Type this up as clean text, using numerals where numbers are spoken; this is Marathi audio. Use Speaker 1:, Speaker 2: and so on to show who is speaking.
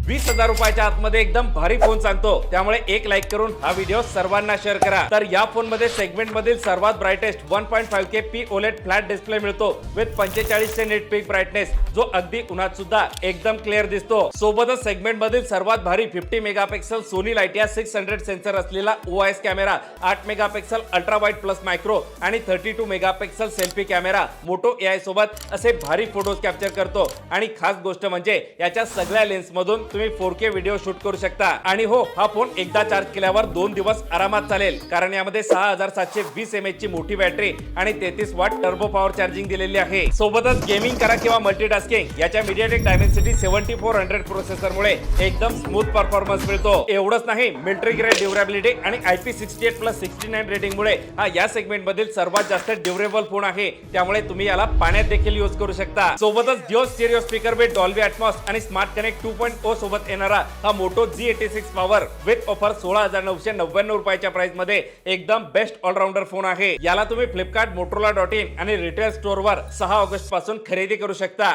Speaker 1: 20,000 रुपयाच्या आतमध्ये एकदम भारी फोन सांगतो, त्यामुळे एक लाईक करून हा व्हिडिओ सर्वांना शेअर करा। तर या फोन मध्ये सेगमेंट मधील सर्वात brightest 1.5K P OLED flat display मिळतो विथ 45 चे नेट पीक ब्राइटनेस, जो अगदी उन्हात सुद्धा एकदम क्लिअर दिसतो। सोबतच सेगमेंट मधील सर्वात भारी 50 मेगापिक्सल सोनी लाइटिया 600 सेन्सर असलेला OIS camera, 8 megapixel ultra wide plus macro आणि 32 megapixel selfie camera Moto AI सोबत असे भारी फोटोज कॅप्चर करतो। आणि खास गोष्ट म्हणजे याच्या सगळ्या लेन्स मधून तुम्ही 4K व्हिडिओ शूट करू शकता। आणि हो, हा फोन एकदा चार्ज केल्यावर 2 दिवस आरामात चालेल, कारण यामध्ये 6720 mAh ची मोठी बॅटरी आणि 33 वॉट टर्बो पॉवर चार्जिंग दिलेली आहे। सोबतच गेमिंग करा किंवा मल्टीटास्किंग, याच्या MediaTek Dimensity 7400 प्रोसेसर मुळे एकदम स्मूथ परफॉर्मन्स मिळतो। एवढंच नाही, मिलिटरी ग्रेड ड्युरेबिलिटी आणि IP68+69 रेटिंग मुळे हा या सेगमेंट मधील सर्वात जास्त ड्युरेबल फोन आहे, त्यामुळे तुम्ही याला पाण्यात देखील यूज करू शकता। सोबतच Jio stereo speaker with Dolby Atmos आणि स्मार्ट कनेक्ट 2.0 सोबत येणारा हा motor G86 power with offer 16,999 रुपयाच्या प्राइस मध्ये एकदम बेस्ट ऑलराउंडर फोन आहे। याला तुम्ही फ्लिपकार्ट, Motorola.in आणि रिटेल स्टोअर वर 6 ऑगस्ट पासून खरेदी करू शकता।